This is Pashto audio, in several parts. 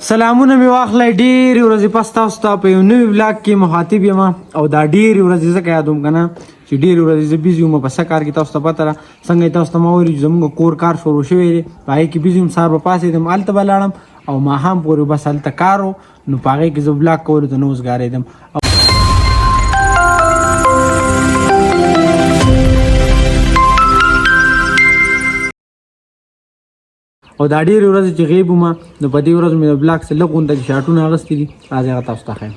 سلامونه مې واخلئ. ډېرې ورځې پس تاسو ته په یو نوي بلاګ کې مخاطب یم او دا ډېرې ورځې ځکه یادوم که نه چې ډېرې ورځې زه بیزي وم په څه کار کې. تاسو ته پته ده څنګه یې تاسو ته ما ویلي چې زموږ کور کار شروع شوی دی، په هغې کې بیزي وم. سهار به پاڅېدم هلته به لاړم او ماښام پورې بس هلته کار و، نو په هغې کې زه بلاګ کولو ته نه اوسګارېدم. او دا ډېرې ورځې چې غیب وم، نو په دې ورځو مې د بلاګ څه لږ غونډه چې شاټونه اخیستي دي، راځئ هغه تاسو ته ښیم.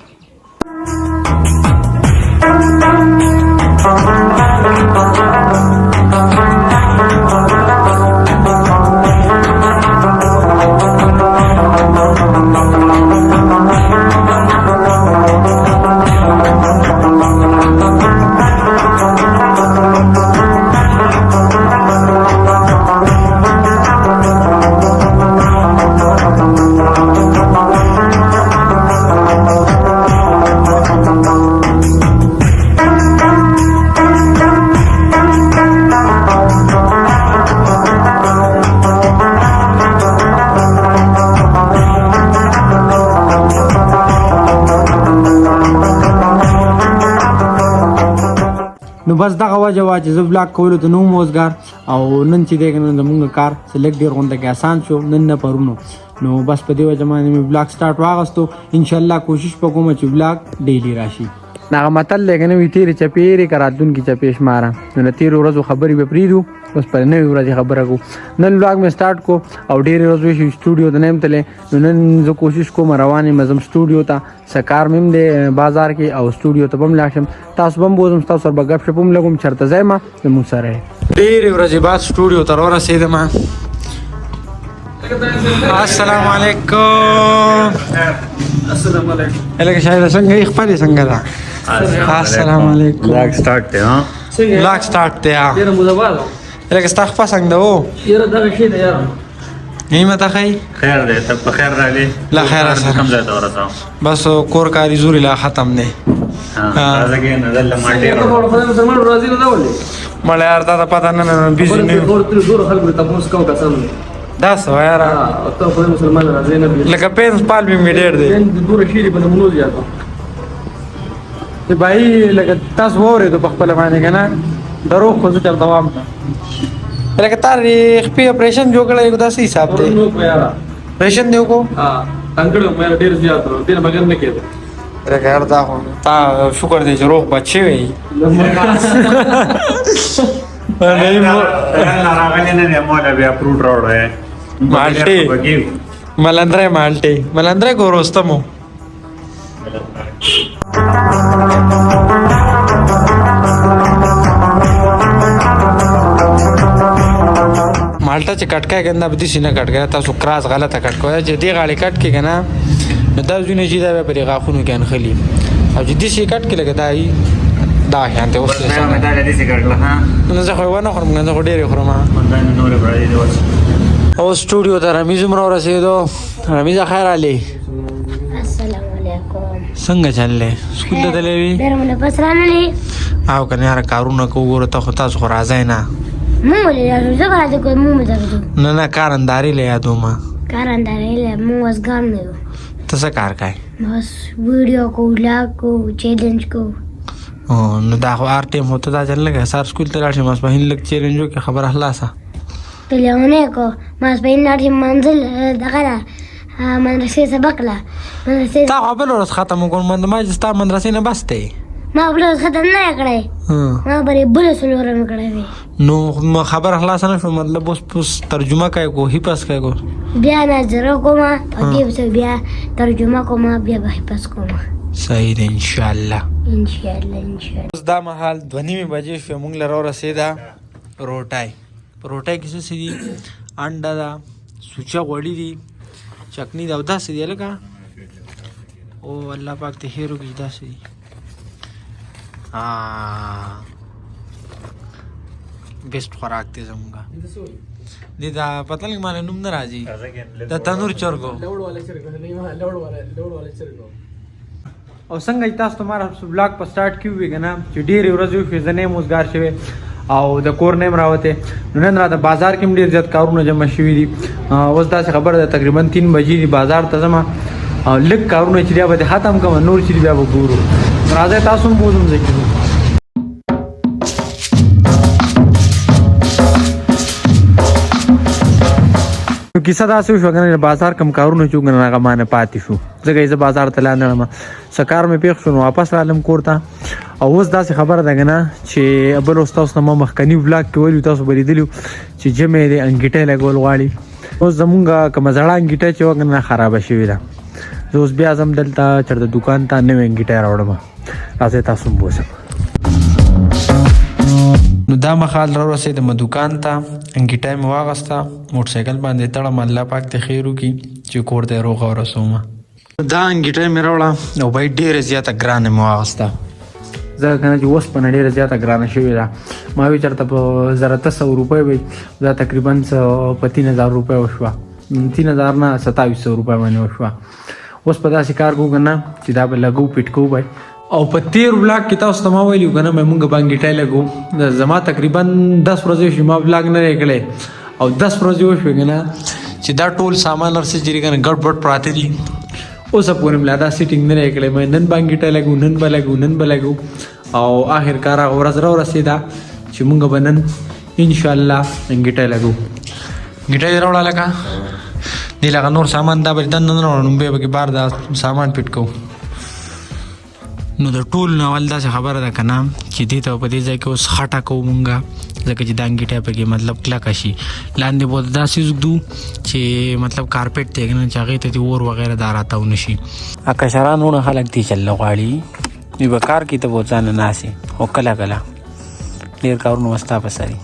نو بس دغه وجه وه چې زه بلاګ کولو ته نه وم اوسګار، او نن چې دی که نه زمونږ کار څه لږ ډېر غونډه کې اسان شو، نن نه پرونو. نو بس په دې وجه باندې مې بلاګ سټارټ واخیستو. انشاءالله کوشش به کوم چې بلاګ ډیلي راشي. هغه متل دی که نه وي تېرې چپې هېرې که راتلونکي چپې شماره. نو د تېرو ورځو خبرې به پرېږدو، بس پر نوې ورځې خبره کوو. نن بلاګ مې سټارټ کو او ډېرې ورځې وشي سټوډیو ته نه یم تللی. نو نن زه کوشش کوم روان یم ځم سټوډیو ته، څه کار مې هم دی بازار کې، او سټوډیو ته به هم لاړ شم. تاسو به هم بوځم، ستاسو سره به ګپ شپ هم لګوم. چېرته ځئ ما زموږ سره یې. ډېرې ورځې بعد سټوډیو ته راورسېدم. السلام علیکم. السلام علیکم. لکه شاید څنګه یې خپلې څنګه ده؟ السلام علیکم. بلاګ سٹارټ دی ها. بلاګ سټارټ دی ها. یاره مزبال. لکه ستا خپه څنګه ده و؟ یاره دغه شی دی یاره. نیمه ته ښایي؟ خیر دی، ته په خیر راغلې؟ لا خیر سره. کوم ځای ته ورسوم؟ بس کور کاري زوري لا ختم دی. راځه کېنه دلته مالټې خدای مسلمان راځي نه ولې مړه یار دا ته پته نه بیزي نه یم. ټول خلکو ته تاسو کوم قسم دا څه وایه یاره؟ ته خدای مسلمان راځي نه لکه پینس پال مې ډېر دی. د دوره شي په نمونو زیاته چې بھائی لکه تاسو واورېدو په خپله باندې که نه دروغ خو زه چېرته وایم نه. لکه تا خپې اپریشن جوړ کړی دا څه حساب دی؟ نو په یاره اپریشن دی وکړو؟ تنګړو مې ډېر زیات و دې مګر نه کېده. لکه یار دا خو تا شکر دی چې روغ بچ شوی یې. راغلې نه دی مولا بیا فروټ راوړی مالټې ملندرۍ ملندرۍ کو رستمو. مالټه چې کټ کوئ که نه به داسې نه کټ کوئ، تاسو کراس غلطه کټ کوئ. چې دې غاړې کټ کړئ که نه نو دا زوینه چې دا بیا په دې غاښونو کې انښلي، او چې داسې یې کټ کړئ لکه دا یي دا شان دی. اوس نو زه خو یې ونه خورم که نه، زه خو ډېرې خورم. اوس سټوډیو ته رمیز هم راورسېدو. رمیزه خیر علي. السلام علیکم. څنګه چل دی؟ سکول ته تللی وي؟ ډېر مو نه بس رانلې او که نه یاره کارونه کوو. ګوره ته خو تاسو خو راځئ نه. مو ولې راځو؟ زه به راځو که مو مې درځو. نه کارنداري له یادومه. کارندارۍ له مو وزګار نه یو. ته څه کار کوې؟ بس ویډیو کو، بلاګ کو، چیلنج کو. نو دا خو هر ټایم هوته دا چې لږ سهار سکول ته لاړ شي، ماسپښین لږ چیلنج وکړې، خبره خلاصه. تلیونه کو ماسپښین لاړ شي منزل دغه ده مدرسې سبق له مدرسې. تا خو بله ورځ ختم وکړو. ما چې ستا مدرسې نه بس دی. ما بله ورځ ختم نه کړی، ما برې بله څلوره مې کړی وي. نو خبره خلاصه نه شو. مطلب اوس ترجمه کوې کو حفظ کوې کو؟ بیا نظره کوم او دې پسې بیا ترجمه کوم، بیا به حفظ کوم. صحیح دی انشاءالله. انشاءالله. اوس دا مهال 2:30 بجې شوې. موږ له راورسېده روټۍ. په روټۍ کې څه څه دي؟ انډه ده، سوچه غوړي دي، چکني ده او داسې دي لکه. او الله پاک ته خیر وکړي داسې دي. بیسټ خوراک دی زمونږ. دې دا پته لګي ماله نوم نه راځي. د تنور چرګو او څنګه تاسو ته ماره بلاګ په سٹارټ کیو وی کنه چې ډېرې ورځې شوې زه نه موزګار شوی او د کور نیم راوته. نو نن راته بازار کې ډیر زیات کارونه جمع شوي دي. اوس داسې خبره ده تقریبا 3 بجې دي بازار ته ځم او لږ کارونه چې بیا به ختم کوم نور چې بیا به ګورو. راځئ تاسو هم بوزم ځکه نو کیسه داسې وشوه کنه بازار کم کارونه چې وګڼه هغه مانه پاتې شو ځکه زه بازار ته لاندړم څه کار مې پېښ شو نو واپس رالم کور ته. او اوس داسې خبره ده که نه چې بل اوس تاسو نه ما مخکني ولاګ کې ویلي تاسو به لیدلي چې جمع یې د انګیټۍ لګول غواړي. اوس زمونږ کومه زړه انګیټۍ چې وه که نه خرابه شوې ده. زه اوس بیا ځم دلته چېرته دوکان ته نوې انګیټۍ راوړم. راځئ تاسو هم بوسم. نو دا مخال را ورسېدم دوکان ته انګیټۍ مې واغسته موټرسایکل باندې تړم الله پاک ته خیر وکړي چې کور ته یې روغه ورسوم. دا انګیټۍ مې راوړه او بای ډېره زیاته ګرانه مې واغسته ځکه که نه چې اوسپنه ډېره زیاته ګرانه شوې ده. ما وی چېرته په 1800 روپۍ وي دا تقریبا په 3000 روپۍ وشوه 3000 نه 2700 روپۍ باندې وشوه. اوس په داسې کار کوو که نه چې دا به لګو پیټ کوو بای. او په تیر ولاګ کې تاسو ته ما ویلي وو که نه مونږ به انګیټۍ لګو. زما تقریبا 10 ورځې وشوې ما ولاګ نه دی کړی او 10 ورځې وشوې که نه چې دا ټول سامان هر څه چې که نه ګډ وډ پراته دي. اوسه پورې مې لا دا سیټینګ نه دی کړی مې نن به انګیټۍ لګو نن به لګو او آخر کار هغه ورځ راورسېده چې مونږ به نن انشاءالله انګیټۍ لګو. انګیټۍ دې راوړه لکه دې لکه نور سامان دا به دننه نه راوړو بیا به کې بار دا سامان پیټ کوو. نو د ټول نه اول داسې خبره ده که نه چې دې ته په دې ځای کې اوس خټه کوو مونږ ځکه چې دا انګیټۍ پکې مطلب کلکه شي. لاندې به داسې ږدو چې مطلب کارپېټ دی که نه چې هغې ته دې اور وغیره دا راتاو نه شي. کشران وړه خلک دې چله غواړي دوی به کار کوي ته به ځان نه ناسې خو کله کله ډېر کارونه به ستا په سر وي.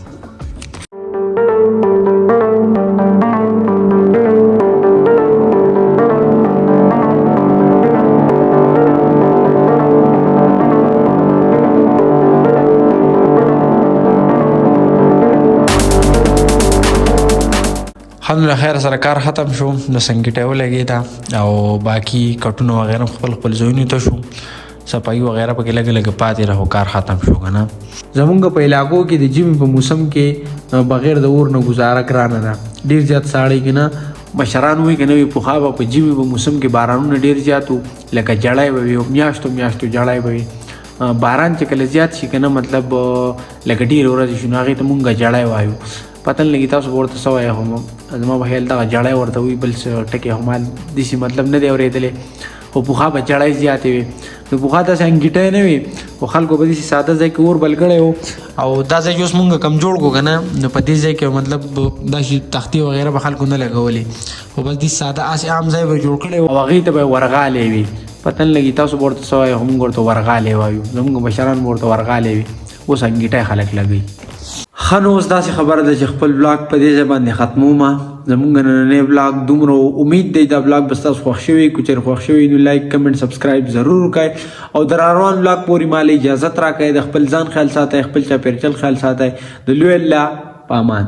الحمدلله خیر سره کار ختم شو نو انګیټۍ ولګېده او باقي کټونه وغیره خپل ځایونو ته شو صفایي وغیره پکې لږ پاتې راهو کار ختم شو که نه. زمونږ په علاقو کې د ژمي په موسم کې بغیر د اور نه گزاره ګرانه ده. ډېر زیات ساړی که نه مشران وایي که نه وي پخوا به په ژمي په موسم کې بارانونه ډېر زیات وو لکه جړی به وي میاشتو جړی به وي. باران چې کله زیات شي که نه مطلب لکه ډېرې ورځې شي نو هغې ته مونږ جړی وایو. پته نه لګي تاسو به ورته څه وایئ خو زما په خیال دغه جړی ورته وایي بل څه ټکي خو ما داسې مطلب نه دی اورېدلی خو پخوا به جړی زیاتې وي. نو پخوا داسې انګیټۍ نه وي خو خلکو به داسې ساده ځای کې اور بل کړی و او دا ځای چې اوس مونږ کم جوړ کړو که نه نو په دې ځای کې مطلب داسې تختې وغیره به خلکو نه لګولې خو بس داسې ساده هسې عام ځای به جوړ کړی او هغې ته به یې ورغالې وي. پته نه لګي تاسو به ورته څه وایئ خو مونږ ورته ورغالې وایو زمونږ مشران به ورته ورغالې وي. اوس انګیټۍ خلک لګوي. ښه نو اوس داسې خبره ده چې خپل ولاګ په دې ځای باندې ختمومه. زمونږ نننی ولاګ دومره امید دی دا ولاګ به ستاسو خوښ شوي که چېرې خوښ شوي نو لایک کمنټ سبسکرایب ضرور وکړئ او د راروان ولاګ پورې مالی اجازت راکړئ. د خپل ځان خیال ساتئ خپل چاپېریال خیال ساتئ. د لوی الله په امان.